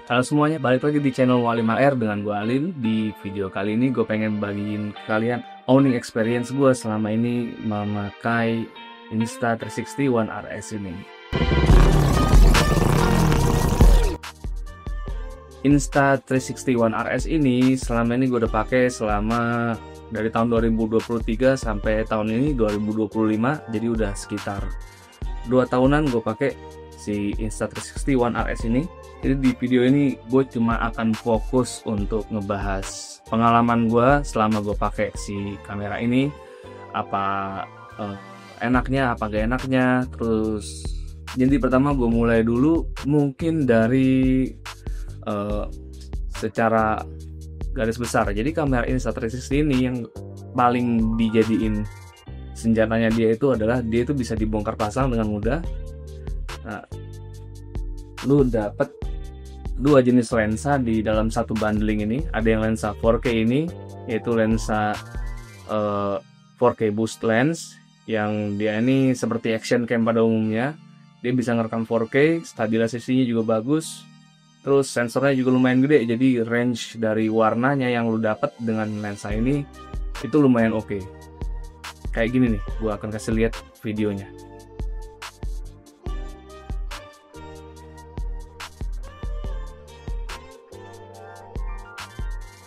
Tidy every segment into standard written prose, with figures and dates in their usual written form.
Halo semuanya, balik lagi di channel Walim AR dengan gue Alim. Di video kali ini gue pengen bagiin ke kalian owning experience gue selama ini memakai Insta360 One RS ini. Insta360 One RS ini selama ini gue udah pakai selama dari tahun 2023 sampai tahun ini 2025, jadi udah sekitar 2 tahunan gue pakai si Insta360 One RS ini. Jadi di video ini gue cuma akan fokus untuk ngebahas pengalaman gue selama gue pakai si kamera ini, apa enaknya, apa gak enaknya. Terus jadi pertama gue mulai dulu mungkin dari secara garis besar. Jadi kamera Insta360 ini yang paling dijadiin senjatanya dia itu adalah dia itu bisa dibongkar pasang dengan mudah. Nah, lu dapet 2 jenis lensa di dalam satu bundling ini. Ada yang lensa 4K ini, yaitu lensa 4K boost lens, yang dia ini seperti action cam pada umumnya. Dia bisa ngerekam 4K, stabilisasinya juga bagus. Terus sensornya juga lumayan gede, jadi range dari warnanya yang lu dapat dengan lensa ini itu lumayan oke. Kayak gini nih, gua akan kasih lihat videonya.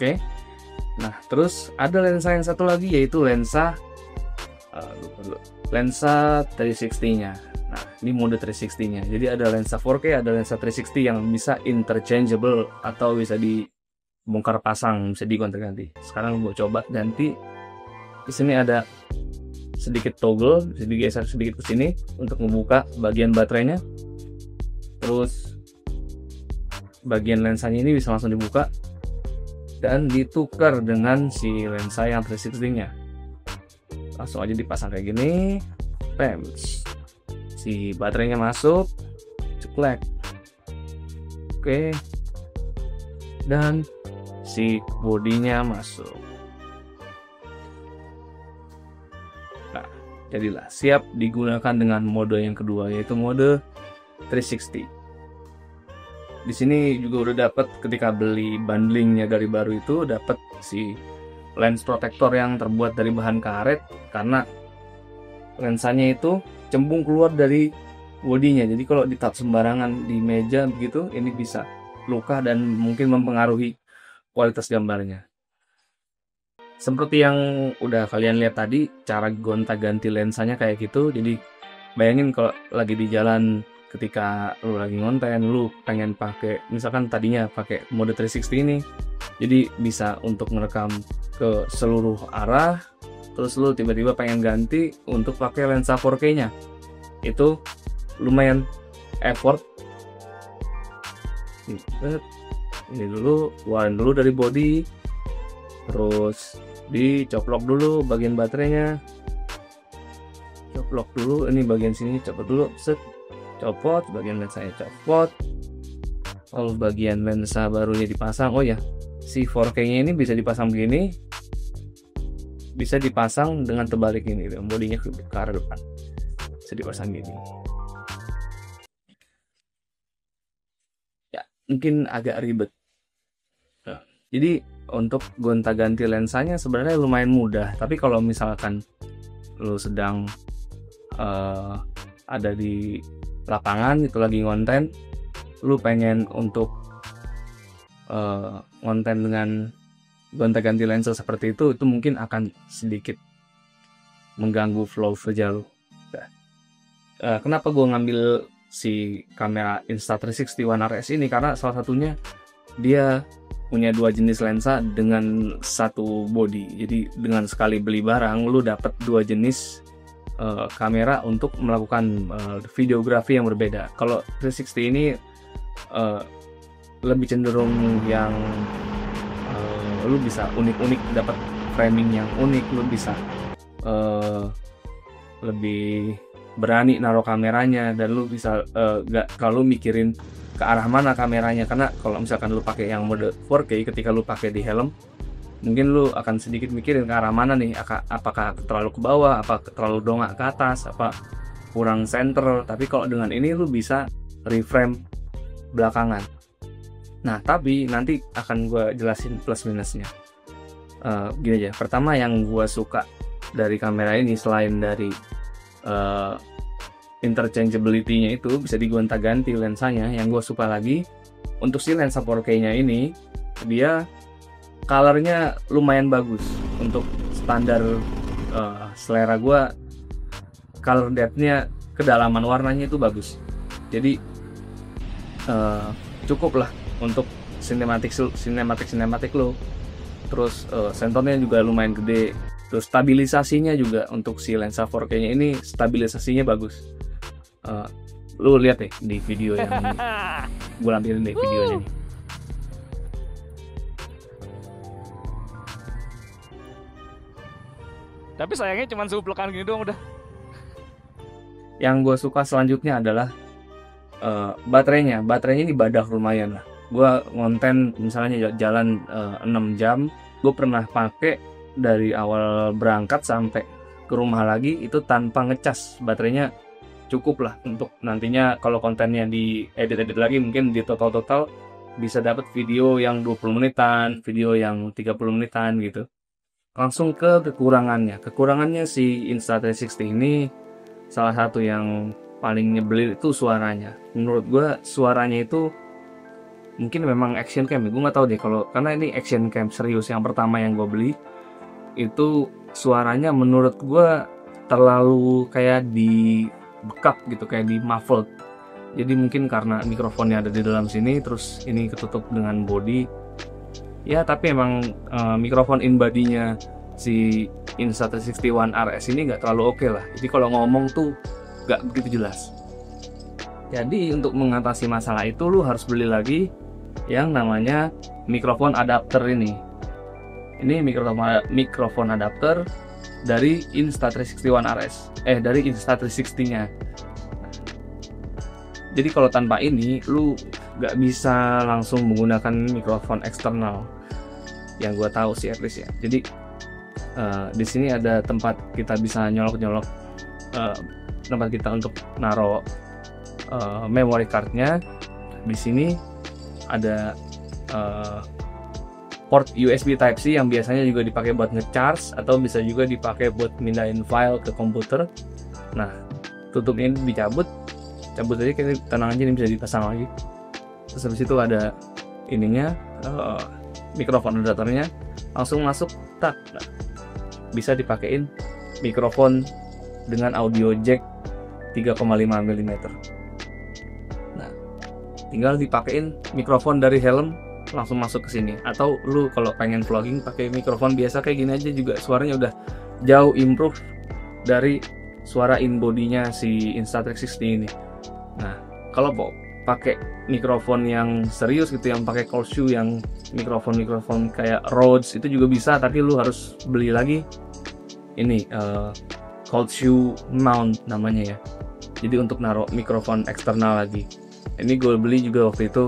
Oke. Nah, terus ada lensa yang satu lagi, yaitu lensa 360-nya. Nah, ini mode 360-nya. Jadi ada lensa 4K, ada lensa 360 yang bisa interchangeable atau bisa dibongkar pasang, bisa digonta-ganti. Sekarang gue coba ganti. Di sini ada sedikit toggle, bisa digeser sedikit ke sini untuk membuka bagian baterainya. Terus bagian lensanya ini bisa langsung dibuka dan ditukar dengan si lensa yang 360-nya. Langsung aja dipasang kayak gini. Pems. Si baterainya masuk. Ceklek. Oke. Dan si bodinya masuk. Nah, jadilah siap digunakan dengan mode yang kedua, yaitu mode 360. Di sini juga udah dapat, ketika beli bundlingnya dari baru itu dapat si lens protector yang terbuat dari bahan karet, karena lensanya itu cembung keluar dari bodinya. Jadi kalau ditap sembarangan di meja begitu, ini bisa luka dan mungkin mempengaruhi kualitas gambarnya. Seperti yang udah kalian lihat tadi, cara gonta-ganti lensanya kayak gitu. Jadi bayangin kalau lagi di jalan, ketika lu lagi ngonten, lu pengen pakai, misalkan tadinya pakai mode 360 ini, jadi bisa untuk merekam ke seluruh arah. Terus lu tiba-tiba pengen ganti untuk pakai lensa 4K-nya, itu lumayan effort. Ini dulu, keluarin dulu dari body, terus dicoplok dulu bagian baterainya, coplok dulu, ini bagian sini copot dulu, set, copot, bagian lensanya copot, lalu bagian lensa barunya dipasang. Oh ya, si 4K-nya ini bisa dipasang begini, bisa dipasang dengan terbalik ini, bodinya ke arah depan, bisa dipasang gini. Ya, mungkin agak ribet. Nah, jadi untuk gonta-ganti lensanya sebenarnya lumayan mudah, tapi kalau misalkan lu sedang ada di lapangan itu lagi ngonten, lu pengen untuk ngonten dengan gonta-ganti lensa seperti itu mungkin akan sedikit mengganggu flow kerja lu. Kenapa gue ngambil si kamera Insta360 One RS ini? Karena salah satunya dia punya 2 jenis lensa dengan satu body. Jadi dengan sekali beli barang, lu dapat 2 jenis kamera untuk melakukan videografi yang berbeda. Kalau 360 ini lebih cenderung yang lu bisa unik-unik, dapat framing yang unik, lu bisa lebih berani naruh kameranya, dan lu bisa gak kalau mikirin ke arah mana kameranya. Karena kalau misalkan lu pakai yang mode 4K, ketika lu pakai di helm, mungkin lu akan sedikit mikirin ke arah mana nih, apakah terlalu ke bawah, apa terlalu dongak ke atas, apa kurang center. Tapi kalau dengan ini lu bisa reframe belakangan. Nah, tapi nanti akan gue jelasin plus minusnya. Gini aja, pertama yang gue suka dari kamera ini selain dari interchangeability-nya itu bisa digonta-ganti lensanya, yang gue suka lagi untuk si lensa 4K-nya ini, dia color-nya lumayan bagus untuk standar selera gue. Color depth-nya, kedalaman warnanya itu bagus, jadi cukup lah untuk sinematik lo. Terus sensornya juga lumayan gede. Terus stabilisasinya juga untuk si lensa 4K-nya ini stabilisasinya bagus. Lu lihat deh di video yang gue lampirin deh videonya nih. Tapi sayangnya cuma suplekan gini doang udah. Yang gue suka selanjutnya adalah baterainya. Baterainya ini badak lumayan lah. Gue ngonten misalnya jalan 6 jam, gue pernah pakai dari awal berangkat sampai ke rumah lagi itu tanpa ngecas. Baterainya cukup lah untuk nantinya kalau kontennya di edit lagi, mungkin di total bisa dapat video yang 20 menitan, video yang 30 menitan gitu. Langsung ke kekurangannya si Insta360 ini, salah satu yang paling nyebelin itu suaranya. Menurut gue suaranya itu mungkin memang action cam ya, gue nggak tahu deh kalau, karena ini action cam serius yang pertama yang gue beli, itu suaranya menurut gue terlalu kayak di bekap gitu, kayak di muffled. Jadi mungkin karena mikrofonnya ada di dalam sini, terus ini ketutup dengan body ya, tapi emang mikrofon in body-nya si Insta360 One RS ini nggak terlalu oke lah. Jadi kalau ngomong tuh nggak begitu jelas. Jadi untuk mengatasi masalah itu lu harus beli lagi yang namanya mikrofon adapter ini. Ini mikrofon adapter dari Insta360 One RS, dari Insta360-nya. Jadi kalau tanpa ini lu nggak bisa langsung menggunakan mikrofon eksternal yang gue tahu sih at least ya. Jadi di sini ada tempat kita bisa nyolok tempat kita untuk naruh memory cardnya. Di sini ada port USB Type-C yang biasanya juga dipakai buat ngecharge atau bisa juga dipakai buat mindahin file ke komputer. Nah, tutupnya ini cabut aja, kayak tenang aja, ini bisa dipasang lagi. Terus habis itu ada ininya, mikrofon adapternya langsung masuk, tak. Nah, bisa dipakein mikrofon dengan audio jack 3,5 mm. Nah, tinggal dipakein mikrofon dari helm langsung masuk ke sini. Atau lu kalau pengen vlogging pakai mikrofon biasa kayak gini aja juga suaranya udah jauh improve dari suara in body-nya si Insta360 ini. Nah, kalau pakai mikrofon yang serius gitu, yang pakai cold shoe, yang mikrofon kayak Rhodes itu juga bisa, tapi lu harus beli lagi ini cold shoe mount namanya ya. Jadi untuk naruh mikrofon eksternal lagi. Ini gue beli juga waktu itu,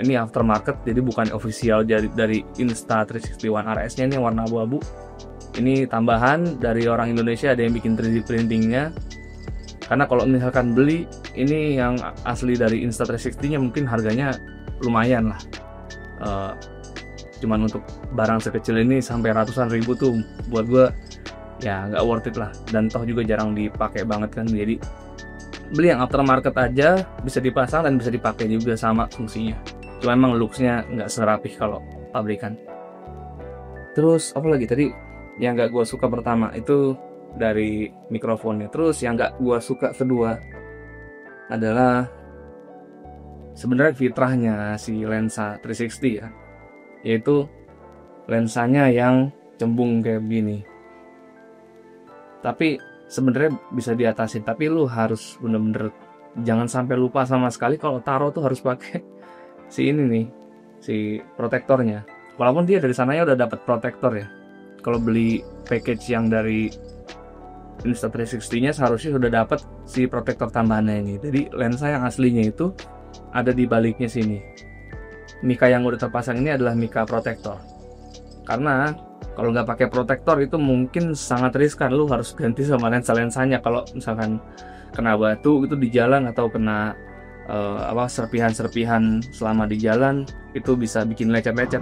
ini aftermarket, jadi bukan official dari Insta360 One RS-nya, ini warna abu-abu. Ini tambahan dari orang Indonesia, ada yang bikin 3D printingnya. Karena kalau misalkan beli ini yang asli dari Insta360-nya mungkin harganya lumayan lah. Cuman untuk barang sekecil ini sampai ratusan ribu tuh buat gue ya nggak worth it lah. Dan toh juga jarang dipakai banget kan. Jadi beli yang aftermarket aja, bisa dipasang dan bisa dipakai juga, sama fungsinya. Cuma emang looks-nya nggak serapih kalau pabrikan. Terus apa lagi tadi yang nggak gue suka pertama itu dari mikrofonnya. Terus yang nggak gue suka kedua adalah sebenarnya fitrahnya si lensa 360 ya, yaitu lensanya yang cembung kayak begini. Tapi sebenarnya bisa diatasin, tapi lu harus bener-bener jangan sampai lupa sama sekali kalau taruh tuh harus pakai si ini nih, si protektornya. Walaupun dia dari sananya udah dapat protektor ya. Kalau beli package yang dari Insta360-nya seharusnya sudah dapat si protektor tambahannya ini. Jadi lensa yang aslinya itu ada di baliknya sini. Mika yang udah terpasang ini adalah mika protektor. Karena kalau nggak pakai protektor itu mungkin sangat riskan, lu harus ganti sama lensanya. Kalau misalkan kena batu itu di jalan atau kena serpihan-serpihan selama di jalan itu bisa bikin lecet-lecet.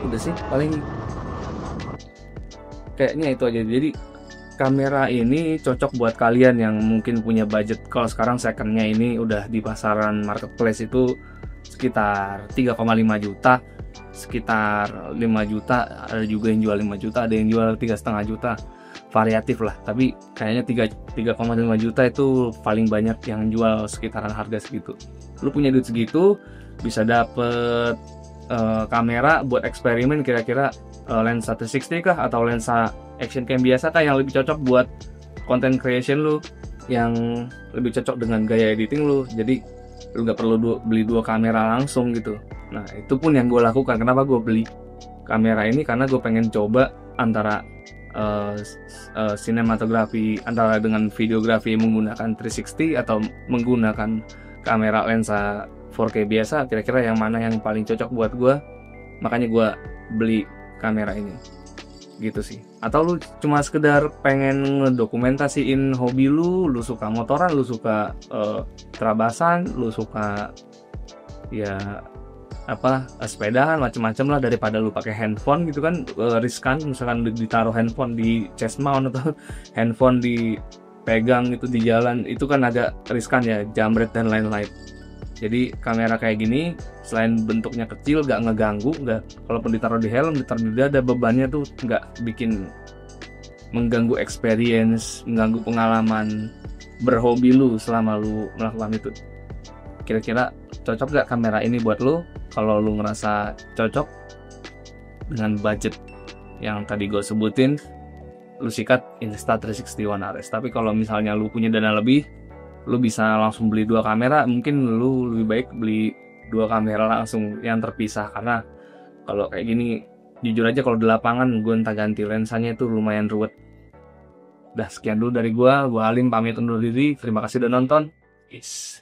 Udah sih paling kayaknya itu aja. Jadi kamera ini cocok buat kalian yang mungkin punya budget. Kalau sekarang secondnya ini udah di pasaran marketplace itu sekitar 3,5 juta, sekitar 5 juta, ada juga yang jual 5 juta, ada yang jual 3,5 juta, variatif lah. Tapi kayaknya 3,5 juta itu paling banyak yang jual sekitaran harga segitu. Lu punya duit segitu bisa dapet kamera buat eksperimen, kira-kira lensa 360 kah atau lensa action cam biasa kah yang lebih cocok buat content creation lu, yang lebih cocok dengan gaya editing lu. Jadi lu nggak perlu beli dua kamera langsung gitu. Nah itu pun yang gue lakukan. Kenapa gue beli kamera ini? Karena gue pengen coba antara sinematografi, antara dengan videografi menggunakan 360 atau menggunakan kamera lensa 4K biasa, kira-kira yang mana yang paling cocok buat gue. Makanya gue beli kamera ini gitu sih. Atau lu cuma sekedar pengen ngedokumentasiin hobi lu suka motoran, lu suka terabasan, lu suka ya sepedahan macam-macam lah, daripada lu pakai handphone gitu kan, riskan. Misalkan ditaruh handphone di chest mount atau handphone dipegang gitu di jalan, itu kan agak riskan ya, jambret dan lain-lain. Jadi kamera kayak gini selain bentuknya kecil, gak ngeganggu, kalaupun ditaruh di helm, ditaruh di dada, bebannya tuh gak bikin mengganggu experience, mengganggu pengalaman berhobi lu selama lu melakukan itu. Kira-kira cocok gak kamera ini buat lu? Kalau lu ngerasa cocok dengan budget yang tadi gue sebutin, lu sikat Insta360 One RS. Tapi kalau misalnya lu punya dana lebih, lu bisa langsung beli dua kamera. Mungkin lu lebih baik beli dua kamera langsung yang terpisah, karena kalau kayak gini jujur aja kalau di lapangan gue entah ganti lensanya itu lumayan ruwet. Udah sekian dulu dari gue Alim pamit undur diri. Terima kasih udah nonton. Peace.